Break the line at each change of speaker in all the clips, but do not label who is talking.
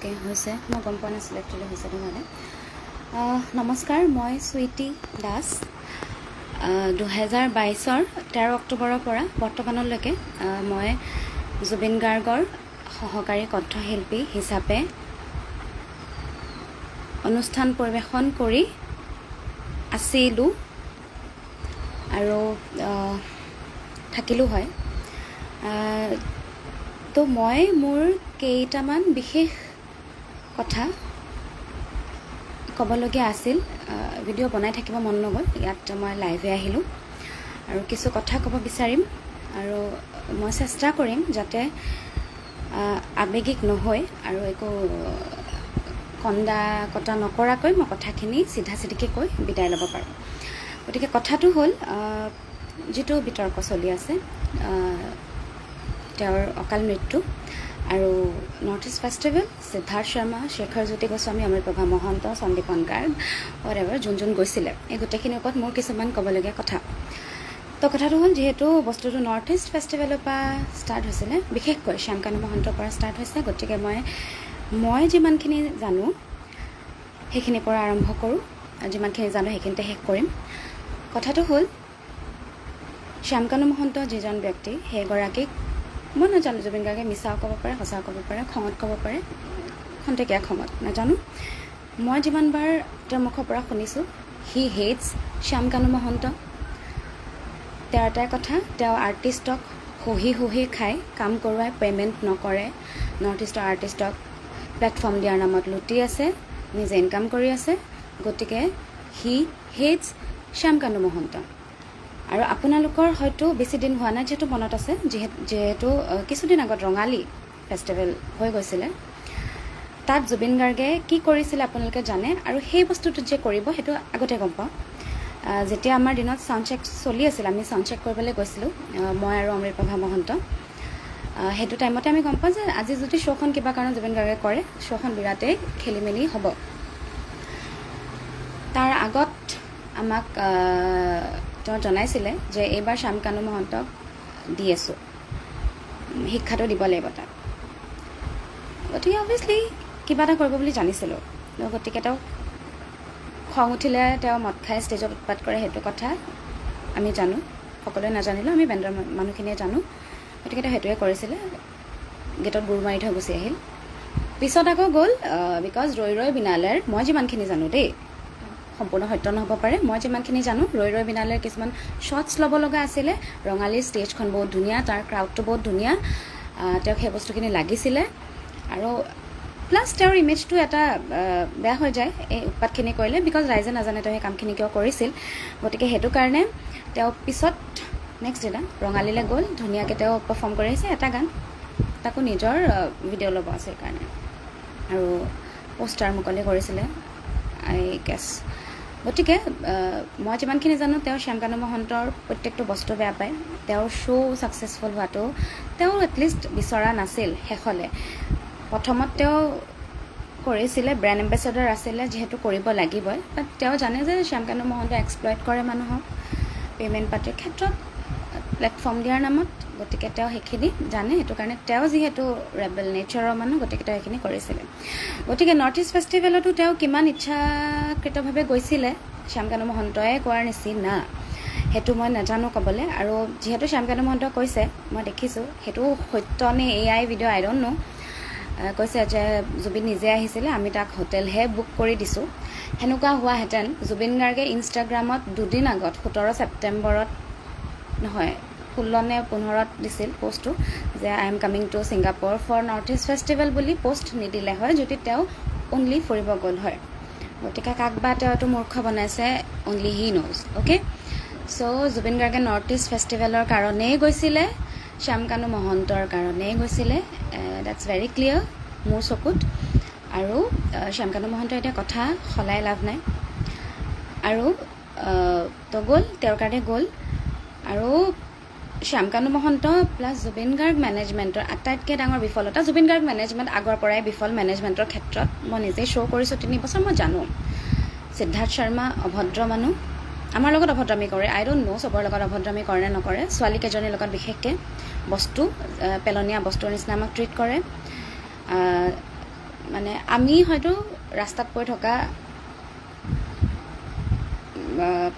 Okay হৈছে মই গম পোৱা নাছিলোঁ একচুৱেলি হৈছে নহ'লে নমস্কাৰ মই সুইটি দাস 2022 13 অক্টোবৰৰ পৰা বৰ্তমানলৈকে মই জুবিন গাৰ্গৰ সহকাৰী কণ্ঠশিল্পী হিচাপে অনুষ্ঠান পৰিৱেশন কৰি আছিলোঁ আৰু থাকিলোঁ হয় তো মই মোৰ কেইটামান বিশেষ কথা ক'বলগীয়া আছিল ভিডিঅ' বনাই থাকিব মন নগ'ল ইয়াত মই লাইভে আহিলোঁ আৰু কিছু কথা ক'ব বিচাৰিম আৰু মই চেষ্টা কৰিম যাতে আৱেগিক নহয় আৰু একো কন্দা কটা নকৰাকৈ মই কথাখিনি চিধা চিধিকৈ কৈ বিদায় ল'ব পাৰোঁ গতিকে কথাটো হ'ল যিটো বিতৰ্ক চলি আছে তেওঁৰ অকাল মৃত্যু আৰু North East festival Siddhartha Sharma Shekhar Jyoti Goswami Amritprabha Mahanta Sandipan Garg whatever যোন গৈছিলে এই গোটেইখিনিৰ ওপৰত মোৰ কিছুমান ক'বলগীয়া কথা তো কথাটো হ'ল যিহেতু বস্তুটো নৰ্থ ইষ্ট ফেষ্টিভেলৰ পৰা ষ্টাৰ্ট হৈছিলে বিশেষকৈ শ্যামকানু মহন্তৰ পৰা ষ্টাৰ্ট হৈছে গতিকে মই যিমানখিনি জানো সেইখিনিৰ পৰা আৰম্ভ কৰোঁ যিমানখিনি জানো সেইখিনিতে শেষ কৰিম কথাটো হ'ল শ্যামকানু মহন্ত যিজন ব্যক্তি সেইগৰাকীক মই নাজানো জুবিন গাৰ্গে মিছাও ক'ব পাৰে সঁচাও ক'ব পাৰে খঙত ক'ব পাৰে খন্তেকীয়া খঙত নাজানো মই যিমানবাৰ তেওঁৰ মুখৰ পৰা শুনিছোঁ হি হেটছ শ্যামকানু মহন্ত তেওঁৰ এটাই কথা তেওঁ আৰ্টিষ্টক সহি খাই কাম কৰোৱাই পে'মেণ্ট নকৰে নৰ্থ ইষ্টৰ আৰ্টিষ্টক প্লেটফৰ্ম দিয়াৰ নামত লুটি আছে নিজে ইনকাম কৰি আছে গতিকে হি হেটছ শ্যামকানু মহন্ত আৰু আপোনালোকৰ হয়তো বেছি দিন হোৱা নাই যিহেতু মনত আছে যিহেতু কিছুদিন আগত ৰঙালী ফেষ্টিভেল হৈ গৈছিলে তাত জুবিন গাৰ্গে কি কৰিছিলে আপোনালোকে জানে আৰু সেই বস্তুটোত যে কৰিব সেইটো আগতে গম পাওঁ যেতিয়া আমাৰ দিনত চাউণ্ড চেক চলি আছিল আমি চাউণ্ড চেক কৰিবলৈ গৈছিলোঁ মই আৰু অমৃতপ্ৰভা মহন্ত সেইটো টাইমতে আমি গম পাওঁ যে আজি যদি শ্ব'খন কিবা কাৰণত জুবিন গাৰ্গে কৰে শ্ব'খন বিৰাটেই খেলি মেলি হ'ব তাৰ আগত আমাক তেওঁ জনাইছিলে যে এইবাৰ শ্যামকানু মহন্তক দি আছোঁ শিক্ষাটো দিব লাগিব তাক গতিকে অভিয়াছলি কিবা এটা কৰিব বুলি জানিছিলোঁ গতিকে তেওঁ খং উঠিলে তেওঁ মদ খাই ষ্টেজত উৎপাত কৰে সেইটো কথা আমি জানো সকলোৱে নাজানিলেও আমি বেণ্ডৰ মানুহখিনিয়ে জানো গতিকে তেওঁ সেইটোৱে কৰিছিলে গেটত বুৰ মাৰি থৈ গুচি আহিল পিছত আকৌ গ'ল বিকজ ৰৈ বিনালেৰ মই যিমানখিনি জানো দেই সম্পূৰ্ণ সত্য নহ'ব পাৰে মই যিমানখিনি জানো ৰৈ বিনালেৰ কিছুমান শ্বটছ ল'ব লগা আছিলে ৰঙালীৰ ষ্টেজখন বহুত ধুনীয়া তাৰ ক্ৰাউডটো বহুত ধুনীয়া তেওঁক সেই বস্তুখিনি লাগিছিলে আৰু প্লাছ তেওঁৰ ইমেজটো এটা বেয়া হৈ যায় এই উৎপাতখিনি কৰিলে বিকজ ৰাইজে নাজানে তেওঁ সেই কামখিনি কিয় কৰিছিল গতিকে সেইটো কাৰণে তেওঁ পিছত নেক্সট দিনা ৰঙালীলৈ গ'ল ধুনীয়াকৈ তেওঁ পাৰফৰ্ম কৰি আহিছে এটা গান তাকো নিজৰ ভিডিঅ' ল'ব আছে সেইকাৰণে আৰু পোষ্টাৰ মুকলি কৰিছিলে আই গেছ গতিকে মই যিমানখিনি জানো তেওঁ শ্যামকানু মহন্তৰ প্ৰত্যেকটো বস্তু বেয়া পায় তেওঁৰ শ্ব' ছাকচেছফুল হোৱাটো তেওঁ এটলিষ্ট বিচৰা নাছিল শেষলৈ প্ৰথমত তেওঁ কৰিছিলে ব্ৰেণ্ড এম্বেচাডৰ আছিলে যিহেতু কৰিব লাগিবই বাট তেওঁ জানে যে শ্যামকানু মহন্ত এক্সপ্লইট কৰে মানুহক পে'মেণ্ট পাতিৰ ক্ষেত্ৰত প্লেটফৰ্ম দিয়াৰ নামত গতিকে তেওঁ সেইখিনি জানে সেইটো কাৰণে তেওঁ যিহেতু ৰেবেল নেচাৰৰ মানুহ গতিকে তেওঁ সেইখিনি কৰিছিলে গতিকে নৰ্থ ইষ্ট ফেষ্টিভেলতো তেওঁ কিমান ইচ্ছাকৃতভাৱে গৈছিলে শ্যামকানু মহন্তই কোৱাৰ নিচিনা সেইটো মই নাজানো ক'বলৈ আৰু যিহেতু শ্যামকানু মহন্তই কৈছে মই দেখিছোঁ সেইটো সত্য নে এআই ভিডিঅ' আই ডণ্ট ন' কৈছে যে জুবিন নিজে আহিছিলে আমি তাক হোটেলহে বুক কৰি দিছোঁ সেনেকুৱা হোৱাহেঁতেন জুবিন গাৰ্গে ইনষ্টাগ্ৰামত দুদিন আগত 17 ছেপ্টেম্বৰত নহয় 16 নে 15ত দিছিল পষ্টটো যে I am coming to Singapore for North East festival বুলি পষ্ট নিদিলে হয় যদি তেওঁ অনলি ফুৰিব গ'ল হয় গতিকে কাক বা তেওঁতো মূৰ্খ বনাইছে only he knows okay so' Zubeen গাৰ্গে নৰ্থ ইষ্ট ফেষ্টিভেলৰ কাৰণেই গৈছিলে শ্যামকানু মহন্তৰ কাৰণেই গৈছিলে ডেটছ ভেৰি ক্লিয়াৰ মোৰ চকুত আৰু শ্যামকানু মহন্তৰ এতিয়া কথা সলাই লাভ নাই আৰু তো গ'ল তেওঁৰ কাৰণে গ'ল আৰু শ্যামকানু মহন্ত প্লাছ জুবিন গাৰ্গ মেনেজমেণ্টৰ আটাইতকৈ ডাঙৰ বিফলতা জুবিন গাৰ্গ মেনেজমেণ্ট আগৰ পৰাই বিফল মেনেজমেণ্টৰ ক্ষেত্ৰত মই নিজেই শ্ব' কৰিছোঁ 3 বছৰ মই জানো সিদ্ধাৰ্থ শৰ্মা অভদ্ৰ মানুহ আমাৰ লগত অভদ্ৰামি কৰে আই ডণ্ট ন' চবৰ লগত অভদ্ৰামি কৰে নে নকৰে ছোৱালীকেইজনীৰ লগত বিশেষকৈ বস্তু পেলনীয়া বস্তুৰ নিচিনা আমাক ট্ৰিট কৰে মানে আমি হয়তো ৰাস্তাত পৰি থকা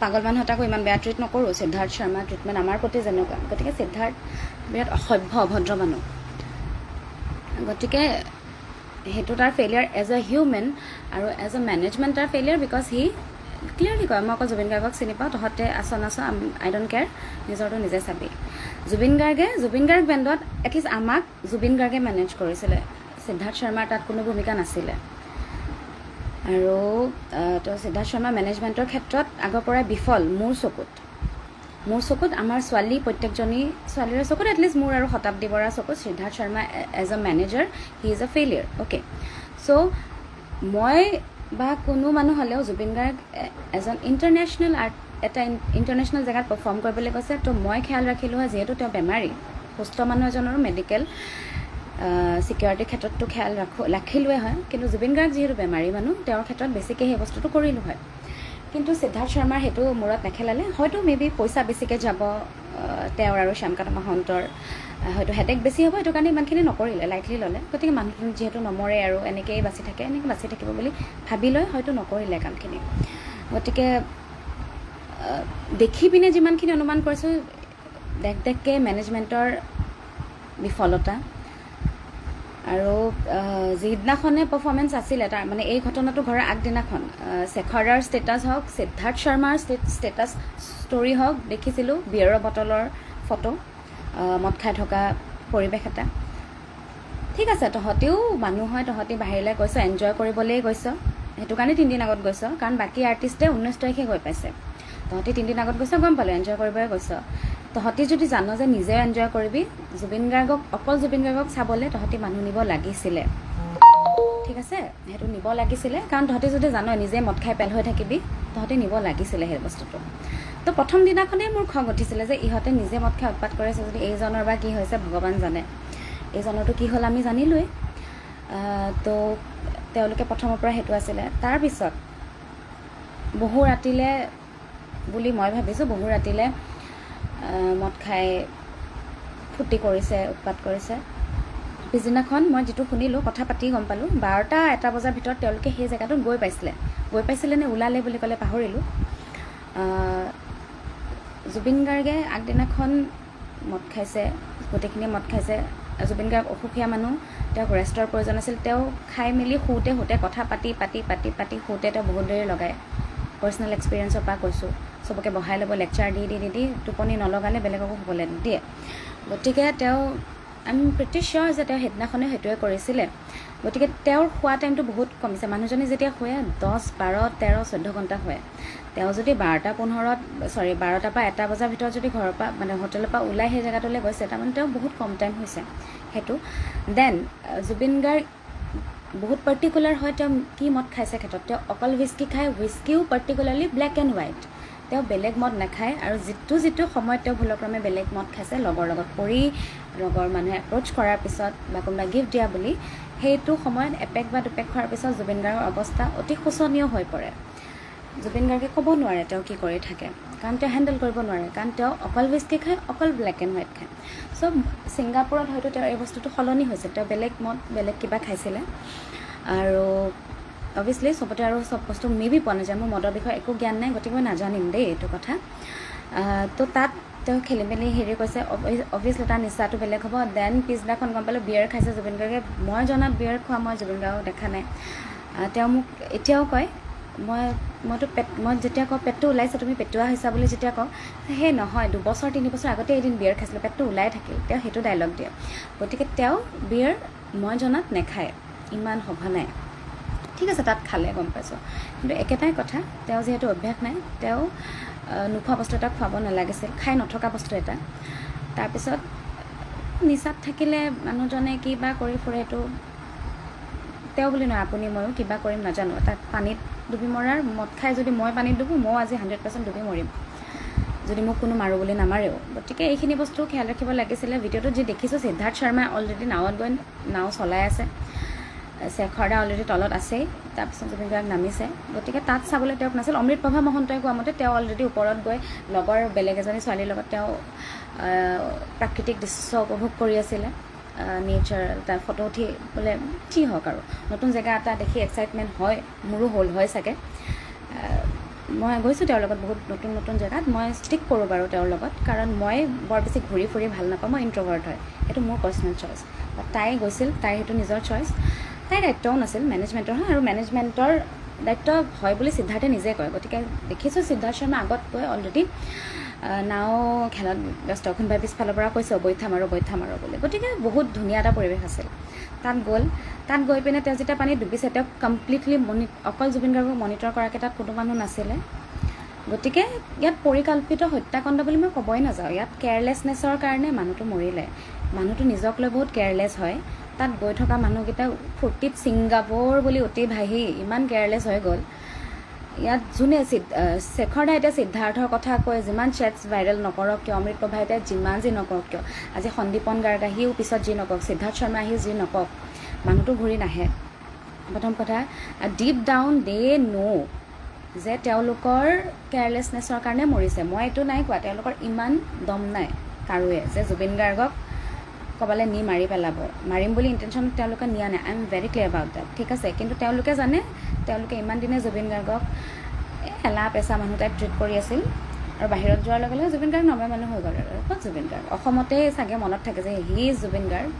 পাগল মানুহ এটাকো ইমান বেয়া ট্ৰিট নকৰোঁ। সিদ্ধাৰ্থ শৰ্মাৰ ট্ৰিটমেণ্ট আমাৰ প্ৰতি যেনেকুৱা, গতিকে সিদ্ধাৰ্থ বিৰাট অসভ্য অভদ্ৰ মানুহ। গতিকে সেইটো তাৰ ফেইলিয়াৰ এজ এ হিউমেন, আৰু এজ এ মেনেজমেণ্ট তাৰ ফেইলিয়াৰ, বিকজ সি ক্লিয়াৰলি কয়, মই অকল জুবিন গাৰ্গক চিনি পাওঁ, তহঁতে আছ আই ডোণ্ট কেয়াৰ, নিজৰটো নিজে চাবি। জুবিন গাৰ্গ বেণ্ডত এটলিষ্ট আমাক জুবিন গাৰ্গে মেনেজ কৰিছিলে, সিদ্ধাৰ্থ শৰ্মাৰ তাত কোনো ভূমিকা নাছিলে। আৰু তো সিদ্ধাৰ্থ শৰ্মা মেনেজমেণ্টৰ ক্ষেত্ৰত আগৰ পৰাই বিফল মোৰ চকুত। আমাৰ প্ৰত্যেকজনী ছোৱালীৰে চকুত, এটলিষ্ট মোৰ আৰু শতাব্দী বৰাৰ চকুত Siddhartha Sharma as a manager he is a failure. Okay, so' মই বা কোনো মানুহ হ'লেও জুবিন গাৰ্গ এজন এটা ইণ্টাৰনেশ্যনেল জেগাত পাৰফৰ্ম কৰিবলৈ কৈছে, তো মই খেয়াল ৰাখিলোঁ হয়, যিহেতু তেওঁ বেমাৰী, সুস্থ মানুহ এজনৰো মেডিকেল ছিকিউৰিটিৰ ক্ষেত্ৰততো খেয়াল ৰাখিলোৱে হয়, কিন্তু জুবিন গাৰ্গ যিহেতু বেমাৰী মানুহ, তেওঁৰ ক্ষেত্ৰত বেছিকৈ সেই বস্তুটো কৰিলোঁ হয়। কিন্তু সিদ্ধাৰ্থ শৰ্মাৰ সেইটো মূৰত নেখেলালে। হয়তো মেবি পইচা বেছিকৈ যাব তেওঁৰ আৰু শ্যামকানু মহন্তৰ, হয়তো হেডেক বেছি হ'ব, সেইটো কাৰণে ইমানখিনি নকৰিলে, লাইটলি ল'লে। গতিকে মানুহটো যিহেতু নমৰে আৰু এনেকৈ বাচি থাকিব বুলি ভাবি লৈ হয়তো নকৰিলে কামখিনি। গতিকে দেখি পিনে যিমানখিনি অনুমান কৰিছোঁ, দেখকৈ মেনেজমেণ্টৰ বিফলতা। আৰু যিদিনাখনে পাৰফৰ্মেঞ্চ আছিলে, তাৰ মানে এই ঘটনাটো ঘৰাৰ আগদিনাখন শেখৰাৰ ষ্টেটাছ হওক, সিদ্ধাৰ্থ শৰ্মাৰ ষ্টেটাছ ষ্টৰি হওক, দেখিছিলোঁ বিয়েৰৰ বটলৰ ফটো, মদ খাই থকা পৰিৱেশ এটা। ঠিক আছে, তহঁতিও মানুহ হয়, তহঁতি বাহিৰলৈ গৈছ, এনজয় কৰিবলৈ গৈছ, সেইটো কাৰণে 3 দিন আগত গৈছ, কাৰণ বাকী আৰ্টিষ্টে 19 তাৰিখে গৈ পাইছে, তহঁতি 3 দিন আগত গৈছ, গম পালোঁ এনজয় কৰিবই গৈছ। তহঁতি যদি জান যে নিজেও এনজয় কৰিবি, অকল জুবিন গাৰ্গক চাবলৈ তহঁতি মানুহ নিব লাগিছিলে, ঠিক আছে, সেইটো নিব লাগিছিলে, কাৰণ তহঁতি যদি জান নিজে মদ খাই পেল হৈ থাকিবি, তহঁতি নিব লাগিছিলে সেই বস্তুটো। তো প্ৰথম দিনাখনেই মোৰ খং উঠিছিলে যে ইহঁতে নিজে মদ খাই উৎপাত কৰিছে যদি এইজনৰ বা কি হৈছে ভগৱান জানে, এইজনৰতো কি হ'ল আমি জানিলোৱেই। তো তেওঁলোকে প্ৰথমৰ পৰা সেইটো আছিলে। তাৰপিছত বহু ৰাতিলৈ বুলি মই ভাবিছোঁ, বহু ৰাতিলৈ মদ খাই ফূৰ্তি কৰিছে, উৎপাত কৰিছে। পিছদিনাখন মই যিটো শুনিলোঁ, কথা পাতি গম পালোঁ, 12টা-1টা বজাৰ ভিতৰত তেওঁলোকে সেই জেগাটোত গৈ পাইছিলে নে ওলালে বুলি ক'লে পাহৰিলোঁ। জুবিন গাৰ্গে আগদিনাখন মদ খাইছে, গোটেইখিনি মদ খাইছে। জুবিন গাৰ্গ অসুখীয়া মানুহ, তেওঁক ৰেষ্টৰ প্ৰয়োজন আছিল। তেওঁ খাই মেলি শুওঁতে কথা পাতি শুওঁতে তেওঁ বহুত দেৰি লগায়। পাৰ্চনেল এক্সপিৰিয়েঞ্চৰ পৰা কৈছোঁ, চবকে বহাই ল'ব, লেকচাৰ দি টোপনি নলগালে বেলেগকো শুবলৈ নিদিয়ে। গতিকে তেওঁ আই এম প্ৰিটি চিয়'ৰ যে তেওঁ সেইদিনাখনে সেইটোৱে কৰিছিলে। গতিকে তেওঁৰ শোৱা টাইমটো বহুত কমিছে। মানুহজনী যেতিয়া শুৱে 10, 12, 13, 14 ঘণ্টা শুৱে। তেওঁ যদি 12টা পৰা 1টা বজাৰ ভিতৰত যদি ঘৰৰ পৰা মানে হোটেলৰ পৰা ওলাই সেই জেগাটোলৈ গৈছে, তাৰমানে তেওঁ বহুত কম টাইম হৈছে সেইটো। দেন জুবিন গাৰ্গ বহুত পাৰ্টিকুলাৰ হয়, তেওঁ কি মদ খাইছে ক্ষেত্ৰত। তেওঁ অকল হুইস্কি খায়, হুইস্কিও পাৰ্টিকুলাৰলি ব্লেক এণ্ড হোৱাইট। তেওঁ বেলেগ মদ নাখায়, আৰু যিটো সময়ত তেওঁ ভুলক্ৰমে বেলেগ মদ খাইছে, লগৰ লগত পৰি, লগৰ মানুহে এপ্ৰ'চ কৰাৰ পিছত বা কোনোবাই গিফ্ট দিয়া বুলি, সেইটো সময়ত এপেক বা দুপেক খোৱাৰ পিছত জুবিন গাৰ্গৰ অৱস্থা অতি শোচনীয় হৈ পৰে। জুবিন গাৰ্গে ক'ব নোৱাৰে তেওঁ কি কৰি থাকে, কাৰণ তেওঁ হেণ্ডেল কৰিব নোৱাৰে, কাৰণ তেওঁ অকল হুইস্কি খায়, অকল ব্লেক এণ্ড হোৱাইট খায়। চ' ছিংগাপুৰত হয়তো তেওঁৰ এই বস্তুটো সলনি হৈছে, তেওঁ বেলেগ মদ বেলেগ কিবা খাইছিলে। আৰু অভিয়াছলি চবতে আৰু চব বস্তু মেবি পোৱা নাযায়, মোৰ মদৰ বিষয়ে একো জ্ঞান নাই, গতিকে মই নাজানিম দেই এইটো কথা। তো তাত তেওঁ খেলি মেলি কৈছে, অভিয়াছলি তাৰ নিচাটো বেলেগ হ'ব। দেন পিছদিনাখন গম পালোঁ বিয়েৰ খাইছে জুবিন গাৰ্গে। মই জনাত বিয়েৰ খোৱা মই জুবিন গাৰ্গক দেখা নাই। তেওঁ মোক এতিয়াও কয়, মই যেতিয়া কওঁ পেটটো ওলাইছে, তুমি পেটুৱা হৈছা বুলি যেতিয়া কওঁ, সেই নহয়, 2 বছৰ 3 বছৰ আগতে এদিন বিয়েৰ খাইছিলোঁ, পেটটো ওলাই থাকিল, তেওঁ সেইটো ডাইলগ দিয়ে। গতিকে তেওঁ বিয়েৰ মই জনাত নেখায়, ইমান সঘনাই। ঠিক আছে, তাত খালে গম পাইছোঁ, কিন্তু একেটাই কথা, তেওঁ যিহেতু অভ্যাস নাই, তেওঁ নোখোৱা বস্তু এটা খুৱাব নালাগিছিল, খাই নথকা বস্তু এটা। তাৰপিছত নিচাত থাকিলে মানুহজনে কিবা কৰি ফুৰে, সেইটো তেওঁ বুলি নহয়, আপুনি ময়ো কিবা কৰিম নাজানো। তাত পানীত ডুবি মৰাৰ, মদ খাই যদি মই পানীত ডুবো, ময়ো আজি 100% ডুবি মৰিম, যদি মোক কোনো মাৰোঁ বুলি নামাৰেও। গতিকে এইখিনি বস্তু খেয়াল ৰাখিব লাগিছিলে। ভিডিঅ'টোত যি দেখিছোঁ, সিদ্ধাৰ্থ শৰ্মাই অলৰেডি নাৱত গৈ নাও চলাই আছে, শেখৰদা অলৰেডি তলত আছেই, তাৰপিছত জুবিন গাৰ্গ নামিছে। গতিকে তাত চাবলৈ তেওঁক নাছিল। অমৃতপ্ৰভা মহন্তই কোৱা মতে তেওঁ অলৰেডি ওপৰত গৈ লগৰ বেলেগ এজনী ছোৱালীৰ লগত তেওঁ প্ৰাকৃতিক দৃশ্য উপভোগ কৰি আছিলে। নেচাৰ তাৰ ফটো উঠি বোলে যি হওক আৰু নতুন জেগা এটা দেখি এক্সাইটমেণ্ট হয়, মোৰো হয় চাগে। মই গৈছোঁ তেওঁৰ লগত বহুত নতুন নতুন জেগাত। মই ষ্টিক কৰোঁ বাৰু তেওঁৰ লগত, কাৰণ মই বৰ বেছি ঘূৰি ফুৰি ভাল নাপাওঁ, মই ইণ্ট্ৰভাৰ্ট হয়, সেইটো মোৰ পাৰ্চনেল চইচ। তাই গৈছিল, তাইৰ সেইটো নিজৰ চইচ, তাইৰ দায়িত্বও নাছিল, মেনেজমেণ্টৰ হয়, আৰু মেনেজমেণ্টৰ দায়িত্ব হয় বুলি সিদ্ধাৰ্থে নিজে কয়। গতিকে দেখিছোঁ সিদ্ধাৰ্থ শৰ্মা আগত গৈ অলৰেডি নাও খেলত ব্যস্ত, কোনোবাই পিছফালৰ পৰা কৈছে বৈঠা মাৰো বুলি। গতিকে বহুত ধুনীয়া এটা পৰিৱেশ আছিল। তাত গৈ পিনে তেওঁ যেতিয়া পানীত ডুবিছে, তেওঁক কমপ্লিটলি অকল জুবিন গাৰ্গক মনিটৰ কৰাকৈ তাত কোনো মানুহ নাছিলে। গতিকে ইয়াত পৰিকল্পিত হত্যাকাণ্ড বুলি মই ক'বই নাযাওঁ, ইয়াত কেয়াৰলেছনেছৰ কাৰণে মানুহটো মৰিলে। মানুহটো নিজক লৈ বহুত কেয়াৰলেছ হয়। তাত গৈ থকা মানুহকেইটা ফূৰ্তিত ছিংগাপুৰ বুলি অতি ভাহি ইমান কেয়াৰলেছ হৈ গ'ল। ইয়াত যোনে শেখৰ দাই এতিয়া সিদ্ধাৰ্থৰ কথা কৈ যিমান চেটছ ভাইৰেল নকৰক কিয়, অমৃত প্ৰভাই এতিয়া যিমান যি নকৰক কিয়, আজি সন্দীপন গাৰ্গ আহিও পিছত যি নকওক, সিদ্ধাৰ্থ শৰ্মা আহিও যি নকওক, মানুহটো ঘূৰি নাহে। প্ৰথম কথা, ডিপ ডাউন দে ন' যে তেওঁলোকৰ কেয়াৰলেছনেছৰ কাৰণে মৰিছে। মই এইটো নাই কোৱা, তেওঁলোকৰ ইমান দম নাই কাৰোৱে যে জুবিন গাৰ্গক ক'বালৈ নি মাৰি পেলাব, মাৰিম বুলি ইণ্টেনশ্যন তেওঁলোকে নিয়া নাই। I am very clear about date, ঠিক আছে। কিন্তু তেওঁলোকে জানে, তেওঁলোকে ইমান দিনে জুবিন গাৰ্গক হেলা পেচা মানুহ টাইপ ট্ৰিট কৰি আছিল, আৰু বাহিৰত যোৱাৰ লগে লগে জুবিন গাৰ্গ নৰ্মেল মানুহ হৈ গ'ল। আৰু ক'ত জুবিন গাৰ্গ, অসমতেই চাগে মনত থাকে যে হি ইজ জুবিন গাৰ্গ,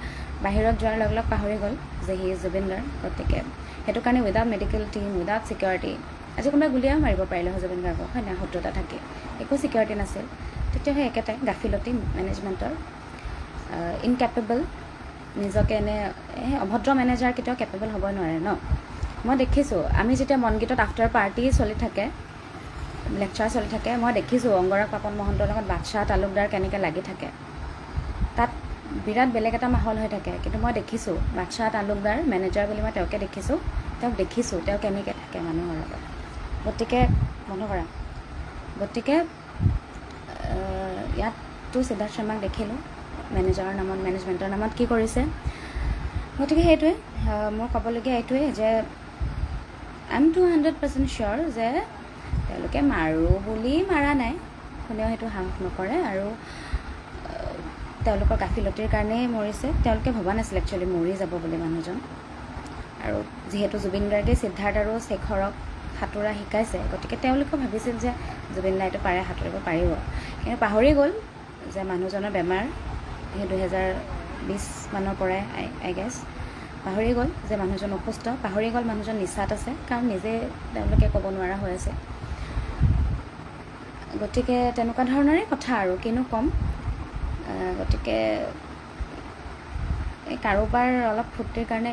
বাহিৰত যোৱাৰ লগে লগে পাহৰি গ'ল যে হি ইজ জুবিন গাৰ্গ। গতিকে সেইটো কাৰণে without medical team, without security, আজি কোনোবাই গুলিয়াও মাৰিব পাৰিলে হয় জুবিন গাৰ্গক, হয় নাই, শত্ৰুতা থাকে, একো ছিকিউৰিটি নাছিল। তেতিয়া সেই একেটাই গাফিলতি মেনেজমেণ্টৰ, ইনকেপেবল, নিজকে এনে অভদ্ৰ মেনেজাৰ কেতিয়াও কেপেবল হ'ব নোৱাৰে ন। মই দেখিছোঁ, আমি যেতিয়া মনগীতত আফটাৰ পাৰ্টি চলি থাকে, লেকচাৰ চলি থাকে, মই দেখিছোঁ অংগৰাগ পাপন মহন্তৰ লগত বাদশাহ তালুকদাৰ কেনেকৈ লাগি থাকে। তাত বিৰাট বেলেগ এটা মাহল হৈ থাকে। কিন্তু মই দেখিছোঁ বাদশাহ তালুকদাৰ মেনেজাৰ বুলি মই তেওঁকে দেখিছোঁ, তেওঁ কেনেকৈ থাকে মানুহৰ লগত। গতিকে বন্ধ কৰা। গতিকে ইয়াততো সিদ্ধাৰ্থ শৰ্মাক দেখিলোঁ মেনেজাৰৰ নামত, মেনেজমেণ্টৰ নামত কি কৰিছে। গতিকে সেইটোৱে মোৰ ক'বলগীয়া, এইটোৱে যে আই এম 200% চিয়'ৰ যে তেওঁলোকে মাৰোঁ বুলি মাৰা নাই, কোনেও সেইটো সাহস নকৰে, আৰু তেওঁলোকৰ গাফিলতিৰ কাৰণেই মৰিছে। তেওঁলোকে ভবা নাছিল একচুৱেলি মৰি যাব বুলি মানুহজন। আৰু যিহেতু জুবিন গাৰ্গে সিদ্ধাৰ্থ আৰু শেখৰক সাঁতোৰা শিকাইছে, গতিকে তেওঁলোকে ভাবিছিল যে জুবিন দাইটো পাৰে, সাঁতুৰিব পাৰিব। কিন্তু পাহৰি গ'ল যে মানুহজনৰ বেমাৰ, সেই 2020 মানৰ পৰাই আই গেছ পাহৰি গ'ল যে মানুহজন অসুস্থ, পাহৰি গ'ল মানুহজন নিচাত আছে, কাৰণ নিজে তেওঁলোকে ক'ব নোৱাৰা হৈ আছে। গতিকে তেনেকুৱা ধৰণৰে কথা আৰু কিনো ক'ম। গতিকে এই কাৰোবাৰ অলপ ফূৰ্তিৰ কাৰণে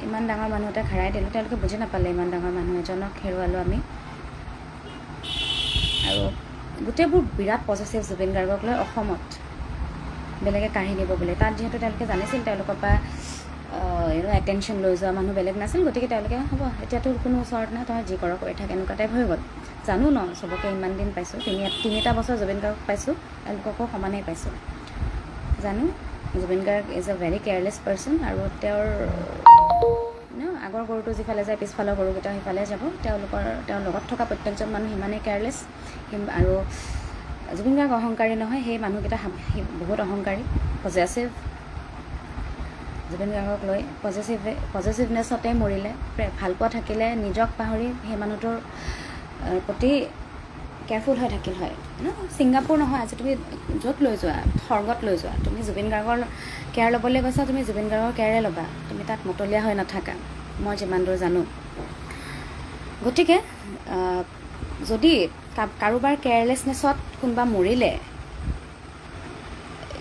ইমান ডাঙৰ মানুহ এটা হেৰাই দিলোঁ, তেওঁলোকে বুজি নাপালে ইমান ডাঙৰ মানুহ এজনক হেৰুৱালোঁ আমি। আৰু গোটেইবোৰ বিৰাট পজিটিভ জুবিন গাৰ্গক লৈ অসমত বেলেগে কাঢ়ি নিব বুলি। তাত যিহেতু তেওঁলোকে জানিছিল তেওঁলোকৰ পৰা এটেনশ্যন লৈ যোৱা মানুহ বেলেগ নাছিল, গতিকে তেওঁলোকে হ'ব এতিয়াতো কোনো ওচৰত নাই, তই যি কৰ কৰি থাক, এনেকুৱা টাইপ হৈ গ'ল। জানো ন চবকে ইমান দিন পাইছোঁ, তিনিটা বছৰ জুবিন গাৰ্গক পাইছোঁ, তেওঁলোককো সমানেই পাইছোঁ। জানো Zubeen Garg is a very careless person, আৰু তেওঁৰ আগৰ গৰুটো যিফালে যায় পিছফালৰ গৰুকেইটা সিফালে যাব। তেওঁৰ লগত থকা প্ৰত্যেকজন মানুহ সিমানেই কেয়াৰলেছ। আৰু জুবিন গাৰ্গ অহংকাৰী নহয়, সেই মানুহকেইটা বহুত অহংকাৰী, পজেচিভ। জুবিন গাৰ্গক লৈ পজেচিভনেছতে মৰিলে। ভালপোৱা থাকিলে নিজক পাহৰি সেই মানুহটোৰ প্ৰতি কেয়াৰফুল হৈ থাকিল হয় ন। ছিংগাপুৰ নহয়, আজি তুমি য'ত লৈ যোৱা, স্বৰ্গত লৈ যোৱা, তুমি জুবিন গাৰ্গৰ কেয়াৰ ল'বলৈ গৈছা, তুমি জুবিন গাৰ্গৰ কেয়াৰে ল'বা, তুমি তাত মতলীয়া হৈ নাথাকা, মই যিমান দূৰ জানো। গতিকে যদি কাৰোবাৰ কেয়াৰলেছনেছত কোনোবা মৰিলে,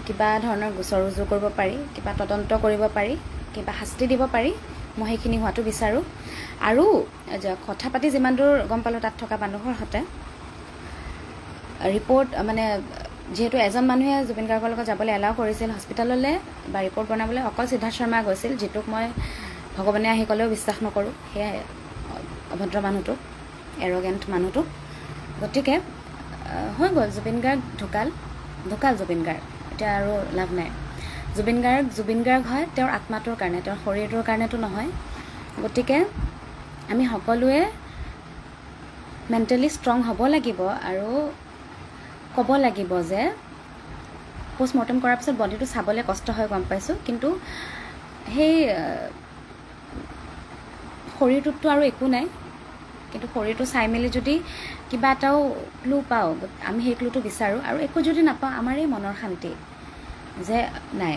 কিবা ধৰণৰ গোচৰ ৰুজু কৰিব পাৰি, কিবা তদন্ত কৰিব পাৰি, কিবা শাস্তি দিব পাৰি, মই সেইখিনি হোৱাটো বিচাৰোঁ। আৰু কথা পাতি যিমান দূৰ গম পালোঁ তাত থকা মানুহৰ সৈতে, ৰিপৰ্ট মানে যিহেতু এজন মানুহে জুবিন গাৰ্গৰ লগত যাবলৈ এলাউ কৰিছিল হস্পিটেললৈ বা ৰিপৰ্ট বনাবলৈ, অকল সিদ্ধাৰ্থ শৰ্মা গৈছিল, যিটোক মই ভগৱানে আহি ক'লেও বিশ্বাস নকৰোঁ, সেয়াই অভদ্ৰ মানুহটোক, এৰগেণ্ট মানুহটোক। গতিকে হৈ গ'ল, জুবিন গাৰ্গ ঢুকাল জুবিন গাৰ্গ, এতিয়া আৰু লাভ নাই। জুবিন গাৰ্গ হয় তেওঁৰ আত্মাটোৰ কাৰণে, তেওঁৰ শৰীৰটোৰ কাৰণেতো নহয়। গতিকে আমি সকলোৱে মেণ্টেলি ষ্ট্ৰং হ'ব লাগিব আৰু ক'ব লাগিব যে পষ্টমৰ্টেম কৰাৰ পিছত বডিটো চাবলৈ কষ্ট হয় গম পাইছোঁ, কিন্তু সেই শৰীৰটোততো আৰু একো নাই, কিন্তু শৰীৰটো চাই মেলি যদি কিবা এটাও ক্লু পাওঁ, আমি সেই ক্লুটো বিচাৰোঁ, আৰু একো যদি নাপাওঁ আমাৰ এই মনৰ শান্তি যে নাই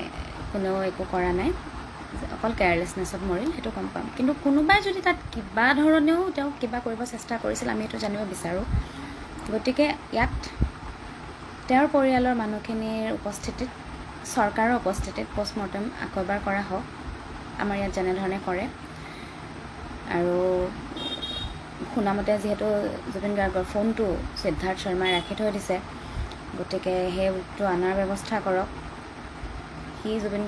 কোনেও একো কৰা নাই, অকল কেয়াৰলেছনেছত মৰিল, সেইটো গম পাম। কিন্তু কোনোবাই যদি তাত কিবা ধৰণেও তেওঁ কিবা কৰিব চেষ্টা কৰিছিল, আমি সেইটো জানিব বিচাৰোঁ। গতিকে ইয়াত তেওঁৰ পৰিয়ালৰ মানুহখিনিৰ উপস্থিতিত, চৰকাৰৰ উপস্থিতিত পষ্টমৰ্টেম আকৌ এবাৰ কৰা হওক, আমাৰ ইয়াত যেনেধৰণে কৰে। আৰু শুনামতে যিহেতু জুবিন গাৰ্গৰ ফোনটো সিদ্ধাৰ্থ শৰ্মাই ৰাখি থৈ দিছে, গতিকে সেইটো অনাৰ ব্যৱস্থা কৰক। সি জুবিন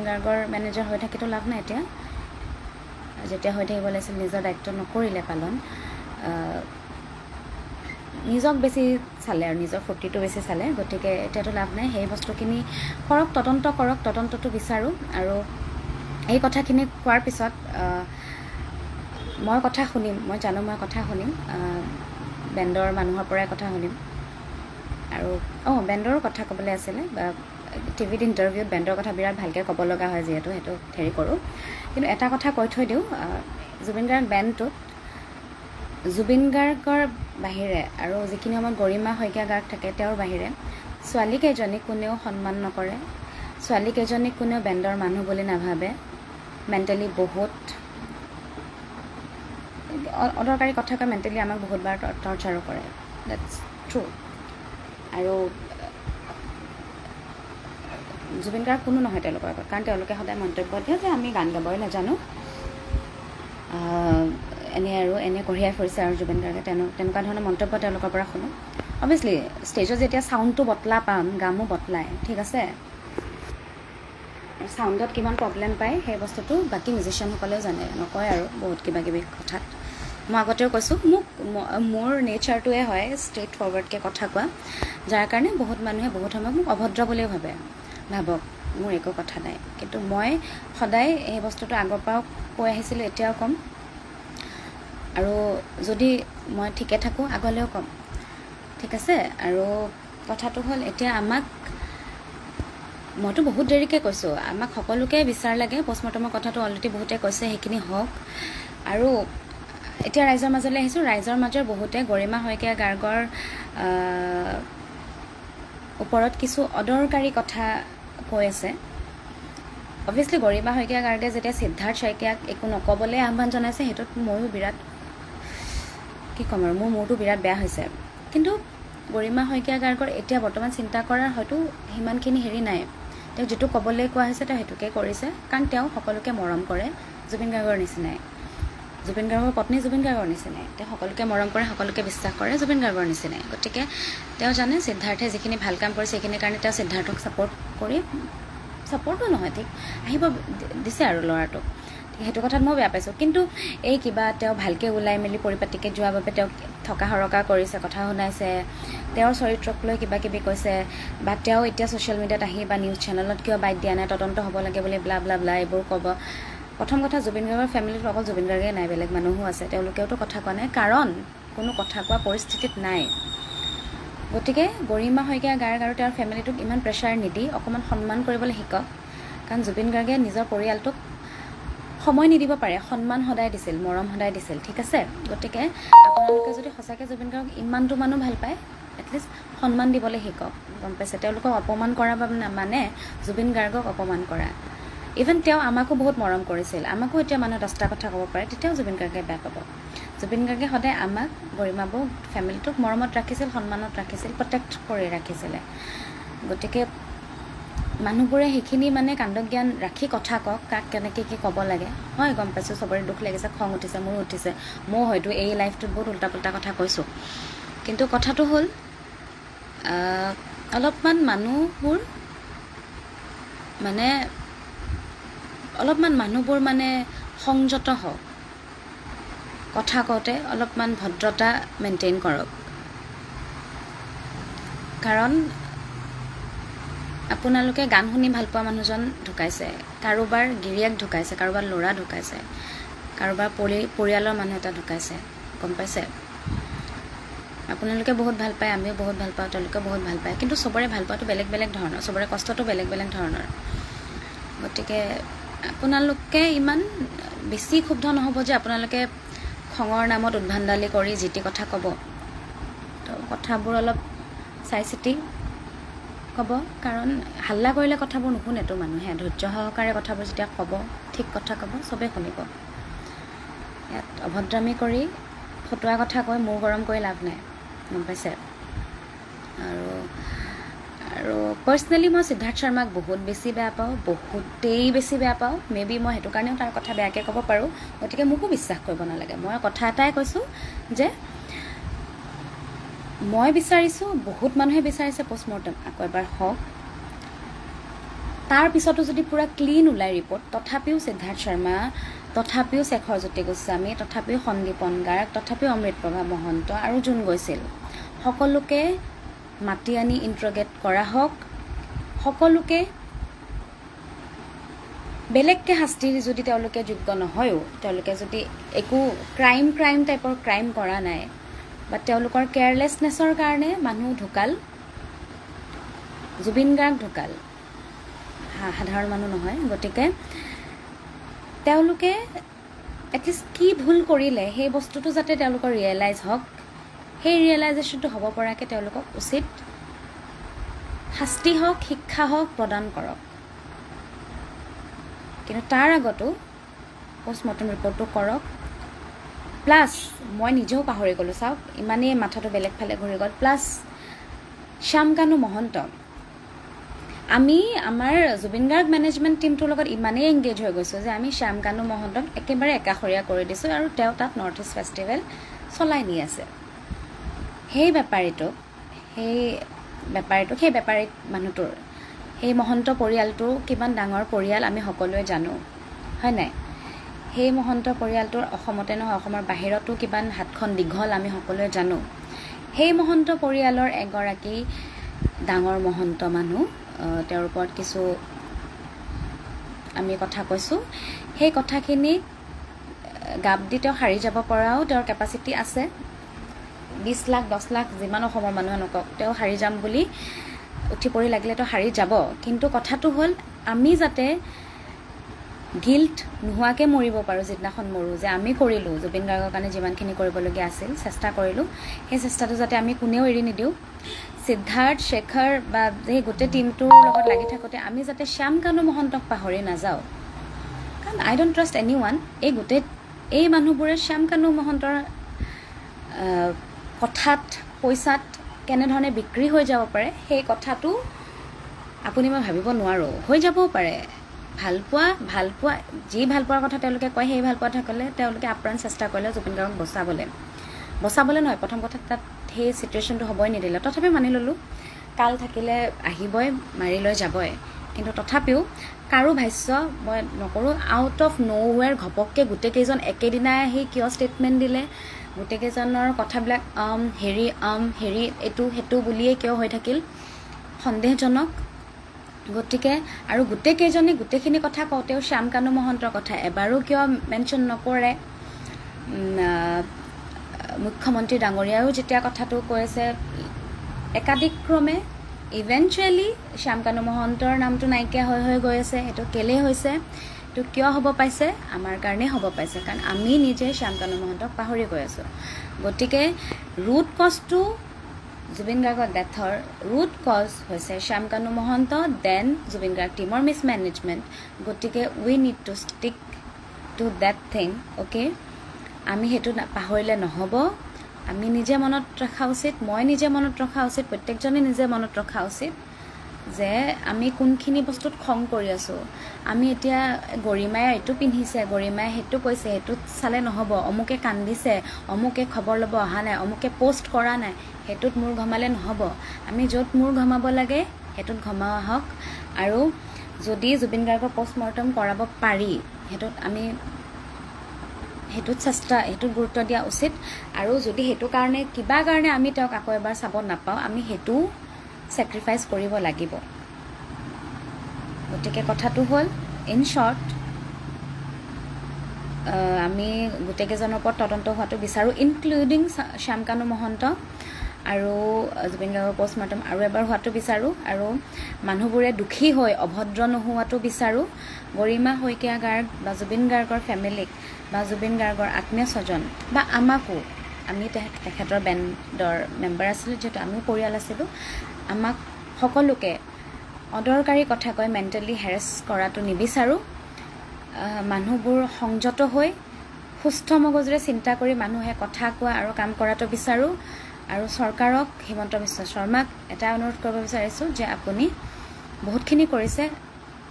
গাৰ্গৰ মেনেজাৰ হৈ থাকিতো লাভ নাই এতিয়া, যেতিয়া হৈ থাকিব লাগিছিল নিজৰ দায়িত্ব নকৰিলে পালন, নিজক বেছি চালে আৰু নিজৰ ফূৰ্তিটো বেছি চালে, গতিকে এতিয়াতো লাভ নাই। সেই বস্তুখিনি কৰক, তদন্ত কৰক, তদন্তটো বিচাৰোঁ। আৰু এই কথাখিনি কোৱাৰ পিছত মই কথা শুনিম, মই জানো মই কথা শুনিম, বেণ্ডৰ মানুহৰ পৰাই কথা শুনিম। আৰু বেণ্ডৰো কথা ক'বলৈ আছিলে, টিভিত ইণ্টাৰভিউত বেণ্ডৰ কথা বিৰাট ভালকৈ ক'ব লগা হয়, যিহেতু সেইটো হেৰি কৰোঁ। কিন্তু এটা কথা কৈ থৈ দিওঁ, জুবিন গাৰ্গ বেণ্ডটোত জুবিন গাৰ্গৰ বাহিৰে আৰু যিখিনি সময়ত গৰিমা শইকীয়া গাৰ্গ থাকে তেওঁৰ বাহিৰে ছোৱালীকেইজনীক কোনেও সন্মান নকৰে, ছোৱালীকেইজনীক কোনেও বেণ্ডৰ মানুহ বুলি নাভাবে, মেণ্টেলি বহুত অদৰকাৰী কথা কয়, মেণ্টেলি আমাক বহুতবাৰ টৰ্চাৰো কৰে, ডেটছ ট্ৰু। আৰু জুবিন গাৰ্গ কোনো নহয় তেওঁলোকৰ আগত, কাৰণ তেওঁলোকে সদায় মন্তব্য দিয়ে যে আমি গান গাবই নাজানো, এনে কঢ়িয়াই ফুৰিছে আৰু জুবিন গাৰ্গে তেনেকুৱা ধৰণৰ মন্তব্য তেওঁলোকৰ পৰা শুনো। অভিয়াছলি ষ্টেজত যেতিয়া চাউণ্ডটো বটলা পাম, গামো বটলাই, ঠিক আছে, চাউণ্ডত কিমান প্ৰব্লেম পায় সেই বস্তুটো বাকী মিউজিচিয়ানসকলেও জানে, নকয় আৰু বহুত কিবা কিবি কথাত। মই আগতেও কৈছোঁ, মোৰ নেচাৰটোৱে হয় ষ্ট্ৰেইট ফৰৱাৰ্ডকৈ কথা কোৱা, যাৰ কাৰণে বহুত মানুহে বহুত সময়ত মোক অভদ্ৰ বুলিও ভাবে, ভাবক মোৰ একো কথা নাই, কিন্তু মই সদায় এই বস্তুটো আগৰ পৰাও কৈ আহিছিলোঁ, এতিয়াও ক'ম। আৰু যদি মই ঠিকে থাকোঁ আগলৈও ক'ম, ঠিক আছে। আৰু কথাটো হ'ল এতিয়া মইতো বহুত দেৰিকৈ কৈছোঁ, আমাক সকলোকে বিচাৰ লাগে, পষ্টমৰ্টেমৰ কথাটো অলৰেডি বহুতে কৈছে, সেইখিনি হওক। আৰু এতিয়া ৰাইজৰ মাজলৈ আহিছোঁ, ৰাইজৰ মাজৰ বহুতে গৰিমা শইকীয়া গাৰ্গৰ ওপৰত কিছু অদৰকাৰী কথা কৈ আছে। অভিয়াছলি গৰিমা শইকীয়া গাৰ্গে যেতিয়া সিদ্ধাৰ্থ শইকীয়াক একো নক'বলৈ আহ্বান জনাইছে, সেইটোত ময়ো বিৰাট কি ক'ম আৰু, মোৰ মূৰটো বিৰাট বেয়া হৈছে। কিন্তু গৰিমা শইকীয়া গাৰ্গৰ এতিয়া বৰ্তমান চিন্তা কৰাৰ হয়তো সিমানখিনি হেৰি নাই, তেওঁক যিটো ক'বলৈ কোৱা হৈছে তেওঁ সেইটোকে কৰিছে, কাৰণ তেওঁ সকলোকে মৰম কৰে জুবিন গাৰ্গৰ নিচিনাই, জুবিন গাৰ্গৰ পত্নী জুবিন গাৰ্গৰ নিচিনাই, তেওঁ সকলোকে মৰম কৰে, সকলোকে বিশ্বাস কৰে জুবিন গাৰ্গৰ নিচিনাই। গতিকে তেওঁ জানে সিদ্ধাৰ্থে যিখিনি ভাল কাম কৰিছে সেইখিনিৰ কাৰণে তেওঁ সিদ্ধাৰ্থক ছাপৰ্টো নহয়, ঠিক আহিব দিছে আৰু ল'ৰাটোক, সেইটো কথাত মই বেয়া পাইছোঁ। কিন্তু এই কিবা তেওঁ ভালকৈ ওলাই মেলি পৰিপাটিকৈ যোৱাৰ বাবে তেওঁক থকা সৰকা কৰিছে, কথা শুনাইছে, তেওঁৰ চৰিত্ৰক লৈ কিবা কিবি কৈছে, বা তেওঁ এতিয়া ছ'চিয়েল মিডিয়াত আহি বা নিউজ চেনেলত কিয় বাইট দিয়া নাই, তদন্ত হ'ব লাগে বুলি ব্লা ব্লা ব্লা এইবোৰ ক'ব। প্ৰথম কথা, জুবিন গাৰ্গৰ ফেমিলিটো অকল জুবিন গাৰ্গেই নাই, বেলেগ মানুহো আছে, তেওঁলোকেওতো কথা কোৱা নাই, কাৰণ কোনো কথা কোৱা পৰিস্থিতিত নাই। গতিকে গৰিমা শইকীয়া গাৰ্গ আৰু তেওঁৰ ফেমিলিটোক ইমান প্ৰেছাৰ নিদি অকণমান সন্মান কৰিবলৈ শিকক, কাৰণ জুবিন গাৰ্গে নিজৰ পৰিয়ালটোক সময় নিদিব পাৰে, সন্মান সদায় দিছিল, মৰম সদায় দিছিল, ঠিক আছে। গতিকে আপোনালোকে যদি সঁচাকৈ জুবিন গাৰ্গক ইমানটো মানুহ ভাল পায়, এটলিষ্ট সন্মান দিবলৈ শিকক, গম পাইছে। তেওঁলোকক অপমান কৰা মানে জুবিন গাৰ্গক অপমান কৰা। ইভেন তেওঁ আমাকো বহুত মৰম কৰিছিল, আমাকো এতিয়া মানুহে 10টা কথা ক'ব পাৰে, তেতিয়াও জুবিন গাৰ্গে বেয়া পাব। জুবিন গাৰ্গে সদায় আমাক, গৰিমাবৌ ফেমিলিটোক মৰমত ৰাখিছিল, সন্মানত ৰাখিছিল, প্ৰটেক্ট কৰি ৰাখিছিলে। গতিকে মানুহবোৰে সেইখিনি মানে কাণ্ডজ্ঞান ৰাখি কথা কওক, কাক কেনেকৈ কি ক'ব লাগে। হয় গম পাইছোঁ, চবৰে দুখ লাগিছে, খং উঠিছে, মোৰো উঠিছে, ময়ো হয়তো এই লাইফটোত বহুত উল্টা পুল্টা কথা কৈছোঁ। কিন্তু কথাটো হ'ল অলপমান মানুহবোৰ মানে সংযত হওক, কথা কওঁতে অলপমান ভদ্ৰতা মেইনটেইন কৰক, কাৰণ আপোনালোকে গান শুনি ভাল পোৱা মানুহজন ঢুকাইছে, কাৰোবাৰ গিৰিয়েক ঢুকাইছে, কাৰোবাৰ ল'ৰা ঢুকাইছে, কাৰোবাৰ পৰিয়ালৰ মানুহ এটা ঢুকাইছে, গম পাইছে। আপোনালোকে বহুত ভাল পায়, আমিও বহুত ভাল পাওঁ, তেওঁলোকে বহুত ভাল পায়, কিন্তু চবৰে ভাল পোৱাটো বেলেগ বেলেগ ধৰণৰ, চবৰে কষ্টটো বেলেগ বেলেগ ধৰণৰ। গতিকে আপোনালোকে ইমান বেছি ক্ষুব্ধ নহ'ব যে আপোনালোকে খঙৰ নামত উদ্ভাণ্ডালি কৰি যি টি কথা ক'ব। তো কথাবোৰ অলপ চাই চিতি ক'ব, কাৰণ হাল্লা কৰিলে কথাবোৰ নুশুনেতো মানুহে। ধৈৰ্য সহকাৰে কথাবোৰ যেতিয়া ক'ব, ঠিক কথা ক'ব, চবেই শুনিব। ইয়াত অভদ্ৰামি কৰি ফটুৱা কথা কৈ মূৰ গৰম কৰি লাভ নাই, গম পাইছে? আৰু পাৰ্চনেলি মই সিদ্ধাৰ্থ শৰ্মাক বহুত বেছি বেয়া পাওঁ, বহুতেই বেছি বেয়া পাওঁ। মেবি মই সেইটো কাৰণেও তাৰ কথা বেয়াকৈ ক'ব পাৰোঁ, গতিকে মোকো বিশ্বাস কৰিব নালাগে। মই কথা এটাই কৈছোঁ যে মই বিচাৰিছোঁ, বহুত মানুহে বিচাৰিছে পষ্টমৰ্টেম আকৌ এবাৰ হওক। তাৰ পিছতো যদি পূৰা ক্লিন ওলায় ৰিপৰ্ট, তথাপিও সিদ্ধাৰ্থ শৰ্মা, তথাপিও শেখৰজ্যোতি গোস্বামী, তথাপিও সন্দীপন গাৰ্গ, তথাপিও অমৃতপ্ৰভা মহন্ত আৰু যোন গৈছিল, সকলোকে মাতি আনি ইণ্ট্ৰগেট কৰা হওক। সকলোকে বেলেগকৈ শাস্তি যদি তেওঁলোকে যোগ্য নহয়ও, তেওঁলোকে যদি একো ক্ৰাইম টাইপৰ ক্ৰাইম কৰা নাই, বা তেওঁলোকৰ কেয়াৰলেছনেছৰ কাৰণে মানুহ ঢুকাল, জুবিন গাৰ্গ ঢুকাল, সাধাৰণ মানুহ নহয়। গতিকে তেওঁলোকে এটলিষ্ট কি ভুল কৰিলে সেই বস্তুটো যাতে তেওঁলোকৰ ৰিয়েলাইজ হওক, সেই ৰিয়েলাইজেশ্যনটো হ'ব পৰাকৈ তেওঁলোকক উচিত শাস্তি হওক, শিক্ষা হওক প্ৰদান কৰক। কিন্তু তাৰ আগতো পষ্টমৰ্টেম ৰিপৰ্টটো কৰক। প্লাছ মই নিজেও পাহৰি গ'লোঁ, চাওক ইমানেই মাথাটো বেলেগ ফালে ঘূৰি গ'ল। প্লাছ শ্যাম কানু মহন্ত, আমি আমাৰ জুবিন গাৰ্গ মেনেজমেণ্ট টিমটোৰ লগত ইমানেই এংগেজ হৈ গৈছোঁ যে আমি শ্যাম কানু মহন্তক একেবাৰে একাষৰীয়া কৰি দিছোঁ, আৰু তেওঁ তাত নৰ্থ ইষ্ট ফেষ্টিভেল চলাই নি আছে। সেই বেপাৰীটোক, সেই বেপাৰী মানুহটোৰ, সেই মহন্ত পৰিয়ালটো কিমান ডাঙৰ পৰিয়াল আমি সকলোৱে জানো, হয় নাই? সেই মহন্ত পৰিয়ালটোৰ অসমতে নহয়, অসমৰ বাহিৰতো কিমান হাতখন দীঘল আমি সকলোৱে জানো। সেই মহন্ত পৰিয়ালৰ এগৰাকী ডাঙৰ মহন্ত মানুহ, তেওঁৰ ওপৰত কিছু আমি কথা কৈছোঁ, সেই কথাখিনি গাপ দি তেওঁ সাৰি যাব পৰাও তেওঁৰ কেপাচিটি আছে। 20 লাখ 10 লাখ যিমান অসমৰ মানুহে নকওক, তেওঁ সাৰি যাম বুলি উঠি পৰি লাগিলে তেওঁ সাৰি যাব। কিন্তু কথাটো হ'ল, আমি যাতে গিল্ট নোহোৱাকৈ মৰিব পাৰোঁ যিদিনাখন মৰোঁ, যে আমি কৰিলোঁ জুবিন গাৰ্গৰ কাৰণে যিমানখিনি কৰিবলগীয়া আছিল, চেষ্টা কৰিলোঁ, সেই চেষ্টাটো যাতে আমি কোনেও এৰি নিদিওঁ। সিদ্ধাৰ্থ, শেখৰ বা সেই গোটেই টিমটোৰ লগত লাগি থাকোঁতে আমি যাতে শ্যাম কানু মহন্তক পাহৰি নাযাওঁ, কাৰণ আই ডোণ্ট ট্ৰাষ্ট এনি ওৱান। এই মানুহবোৰে শ্যাম কানু মহন্তৰ কথাত, পইচাত কেনেধৰণে বিক্ৰী হৈ যাব পাৰে, সেই কথাটো আপুনি মই ভাবিব নোৱাৰোঁ। হৈ যাবও পাৰে। ভাল পোৱা যি ভাল পোৱাৰ কথা তেওঁলোকে কয়, সেই ভাল পোৱা থাকিলে তেওঁলোকে আপ্ৰাণ চেষ্টা কৰিলে জুবিন গাৰ্গক বচাবলৈ নহয়, প্ৰথম কথা তাত সেই চিটুৱেশ্যনটো হ'বই নিদিলে। তথাপিও মানি ল'লোঁ, কাল থাকিলে আহিবই, মাৰি লৈ যাবই। কিন্তু তথাপিও কাৰো ভাষ্য মই নকৰোঁ। আউট অফ ন'ৱেৰ ঘপককৈ গোটেইকেইজন একেদিনাই আহি কিয় ষ্টেটমেণ্ট দিলে, গোটেইকেইজনৰ কথাবিলাক হেৰি এইটো সেইটো বুলিয়েই কিয় হৈ থাকিল, সন্দেহজনক। গতিকে আৰু গোটেইকেইজনে গোটেইখিনি কথা কওঁতেও শ্যাম কানু মহন্তৰ কথা এবাৰো কিয় মেনশ্যন নকৰে। মুখ্যমন্ত্ৰী ডাঙৰীয়াও যেতিয়া কথাটো কৈছে, একাদিক্ৰমে ইভেঞ্চুৱেলি শ্যাম কানু মহন্তৰ নামটো নাইকিয়া হৈ গৈ আছে। সেইটো কেলেই হৈছে, এইটো কিয় হ'ব পাইছে, আমাৰ কাৰণেই হ'ব পাইছে, কাৰণ আমি নিজে শ্যাম কানু মহন্তক পাহৰি গৈ আছোঁ। গতিকে ৰুট কজটো, জুবিন গাৰ্গৰ ডেথৰ ৰুট কজ হৈছে শ্যাম কানু মহন্ত, দেন জুবিন গাৰ্গ টিমৰ মিছমেনেজমেণ্ট। গতিকে we need to stick to that thing, okay? আমি সেইটো পাহৰিলে নহ'ব। আমি নিজে মনত ৰখা উচিত, মই নিজে মনত ৰখা উচিত, প্ৰত্যেকজনে নিজে মনত ৰখা উচিত যে আমি কোনখিনি বস্তুত খং কৰি আছোঁ। আমি এতিয়া গৰিমাই এইটো পিন্ধিছে, গৰিমাই সেইটো কৈছে, সেইটোত চালে নহ'ব। অমুকে কান্দিছে, অমুকে খবৰ ল'ব অহা নাই, অমুকে পষ্ট কৰা নাই, সেইটোত মূৰ ঘমালে নহ'ব। আমি য'ত মূৰ ঘমাব লাগে সেইটোত ঘমাও আহক। আৰু যদি জুবিন গাৰ্গৰ পষ্টমৰ্টেম কৰাব পাৰি, সেইটোত গুৰুত্ব দিয়া উচিত। আৰু যদি সেইটো কাৰণে কিবা কাৰণে আমি তেওঁক আকৌ এবাৰ চাব নাপাওঁ, আমি সেইটো ছেক্ৰিফাইচ কৰিব লাগিব। গতিকে কথাটো হ'ল, ইন শ্বৰ্ট, আমি গোটেইকেইজনৰ ওপৰত তদন্ত হোৱাটো বিচাৰোঁ, ইনক্লুডিং শ্যাম কানু মহন্ত। আৰু জুবিন গাৰ্গৰ পষ্টমৰ্টম আৰু এবাৰ হোৱাটো বিচাৰোঁ আৰু মানুহবোৰে দুখী হৈ অভদ্ৰ নোহোৱাটো বিচাৰোঁ গৰিমা শইকীয়া গাৰ্গ বা জুবিন গাৰ্গৰ ফেমিলিক বা জুবিন গাৰ্গৰ আত্মীয় স্বজন বা আমাকো আমি তেখেতৰ বেণ্ডৰ মেম্বাৰ আছিলোঁ যিহেতু আমিও পৰিয়াল আছিলোঁ আমাক সকলোকে অদৰকাৰী কথা কৈ মেণ্টেলি হেৰেছ কৰাটো নিবিচাৰোঁ মানুহবোৰ সংযত হৈ সুস্থ মগজুৰে চিন্তা কৰি মানুহে কথা কোৱা আৰু কাম কৰাটো বিচাৰোঁ আৰু চৰকাৰক হিমন্ত বিশ্ব শৰ্মাক এটা অনুৰোধ কৰিব বিচাৰিছোঁ যে আপুনি বহুতখিনি কৰিছে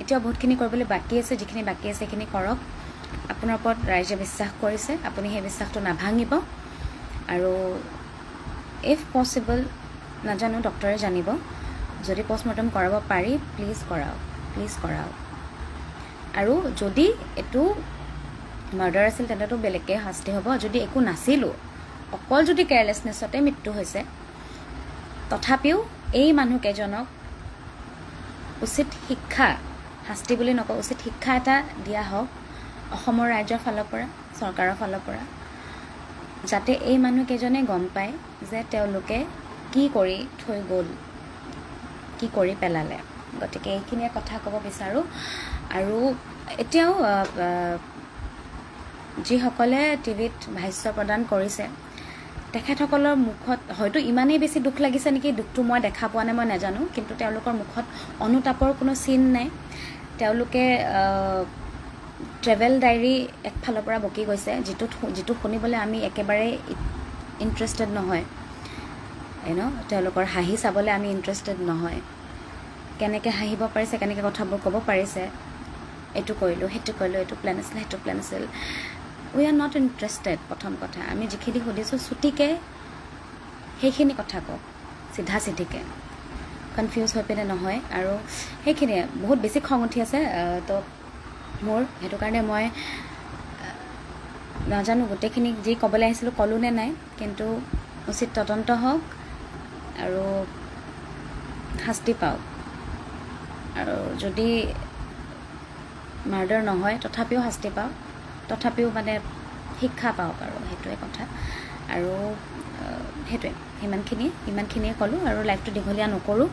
এতিয়াও বহুতখিনি কৰিবলৈ বাকী আছে যিখিনি বাকী আছে সেইখিনি কৰক আপোনাৰ ওপৰত ৰাইজে বিশ্বাস কৰিছে আপুনি সেই বিশ্বাসটো নাভাঙিব আৰু ইফ পচিবল নাজানো ডক্টৰে জানিব যদি পষ্টমৰ্টম কৰাব পাৰি প্লিজ কৰাওক আৰু যদি এইটো মাৰ্ডাৰ আছিল তেন্তেতো বেলেগকৈ শাস্তি হ'ব যদি একো নাছিলোঁ অকল যদি কেয়াৰলেছনেছতে মৃত্যু হৈছে তথাপিও এই মানুহকেইজনক উচিত শিক্ষা শাস্তি বুলি নকওঁ উচিত শিক্ষা এটা দিয়া হওক অসমৰ ৰাইজৰ ফালৰ পৰা চৰকাৰৰ ফালৰ পৰা যাতে এই মানুহকেইজনে গম পায় যে তেওঁলোকে কি কৰি থৈ গ'ল কি কৰি পেলালে গতিকে এইখিনিয়ে কথা ক'ব বিচাৰোঁ আৰু এতিয়াও যিসকলে টিভিত ভাষ্য প্ৰদান কৰিছে তেখেতসকলৰ মুখত হয়তো ইমানেই বেছি দুখ লাগিছে নেকি দুখটো মই দেখা পোৱা নাই মই নাজানো কিন্তু তেওঁলোকৰ মুখত অনুতাপৰ কোনো চিন নাই তেওঁলোকে ট্ৰেভেল ডায়েৰী একফালৰ পৰা বকি গৈছে যিটো শুনিবলৈ আমি একেবাৰে ইণ্টাৰেষ্টেড নহয় তেওঁলোকৰ হাঁহি চাবলৈ আমি ইণ্টাৰেষ্টেড নহয় কেনেকৈ হাঁহিব পাৰিছে কেনেকৈ কথাবোৰ ক'ব পাৰিছে এইটো কৰিলোঁ সেইটো কৰিলোঁ এইটো প্লেন আছিল সেইটো প্লেন আছিল উই আৰ নট ইণ্টাৰেষ্টেড প্ৰথম কথা আমি যিখিনি সুধিছোঁ চুটিকৈ সেইখিনি কথা কওক চিধিকৈ কনফিউজ হৈ পিনে নহয় আৰু সেইখিনিয়ে বহুত বেছি খং উঠি আছে তো মোৰ সেইটো কাৰণে মই নাজানো গোটেইখিনি যি ক'বলৈ আহিছিলোঁ ক'লোঁ নে নাই কিন্তু উচিত তদন্ত হওক আৰু শাস্তি পাওক আৰু যদি মাৰ্ডাৰ নহয় তথাপিও শাস্তি পাওক তথাপিও মানে শিক্ষা পাওক আৰু সেইটোৱে কথা আৰু সেইটোৱে ইমানখিনিয়ে ক'লোঁ আৰু লাইফটো দীঘলীয়া নকৰোঁ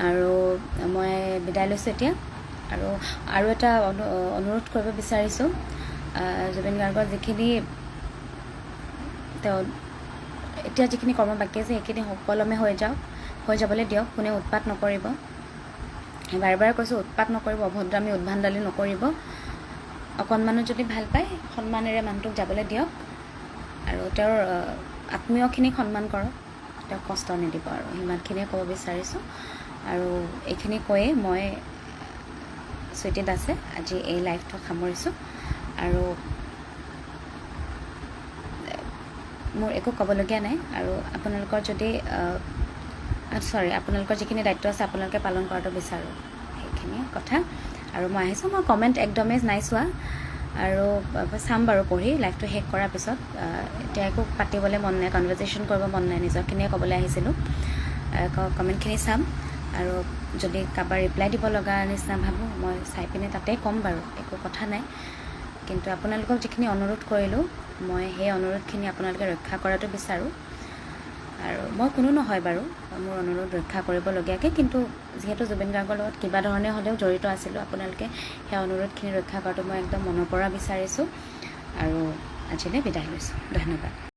আৰু মই বিদায় লৈছোঁ এতিয়া আৰু এটা অনুৰোধ কৰিব বিচাৰিছোঁ জুবিন গাৰ্গৰ যিখিনি তেওঁ এতিয়া যিখিনি কৰ্ম বাকী আছে সেইখিনি সুকলমে হৈ যাবলৈ দিয়ক কোনে উৎপাত নকৰিব বাৰে বাৰে কৈছোঁ উৎপাত নকৰিব অভদ্ৰামী উদ্ভণ্ডালি নকৰিব অকণমানো যদি ভাল পায় সন্মানেৰে মানুহটোক যাবলৈ দিয়ক আৰু তেওঁৰ আত্মীয়খিনিক সন্মান কৰক তেওঁক কষ্ট নিদিব আৰু সিমানখিনিয়ে ক'ব বিচাৰিছোঁ আৰু এইখিনি কৈয়ে মই চুইটি দাসে আজি এই লাইভটো সামৰিছোঁ আৰু মোৰ একো ক'বলগীয়া নাই আৰু আপোনালোকৰ যদি আপোনালোকৰ যিখিনি দায়িত্ব আছে আপোনালোকে পালন কৰাটো বিচাৰোঁ সেইখিনি কথা আৰু মই আহিছোঁ মই কমেণ্ট একদমেই নাই চোৱা আৰু চাম বাৰু পঢ়ি লাইভটো শেষ কৰাৰ পিছত এতিয়া একো পাতিবলৈ মন নাই কনভাৰচেশ্যন কৰিব মন নাই নিজৰখিনিয়ে ক'বলৈ আহিছিলোঁ কমেণ্টখিনি চাম আৰু যদি কাৰোবাৰ ৰিপ্লাই দিব লগা নিচিনা ভাবোঁ মই চাই পিনে তাতে ক'ম বাৰু একো কথা নাই কিন্তু আপোনালোকক যিখিনি অনুৰোধ কৰিলোঁ মই সেই অনুৰোধখিনি আপোনালোকে ৰক্ষা কৰাটো বিচাৰোঁ আৰু মই কোনো নহয় বাৰু মোৰ অনুৰোধ ৰক্ষা কৰিবলগীয়াকৈ কিন্তু যিহেতু জুবিন গাৰ্গৰ লগত কিবা ধৰণে হ'লেও জড়িত আছিলোঁ আপোনালোকে সেই অনুৰোধখিনি ৰক্ষা কৰাটো মই একদম মনৰ পৰা বিচাৰিছোঁ আৰু আজিলৈ বিদায় লৈছোঁ ধন্যবাদ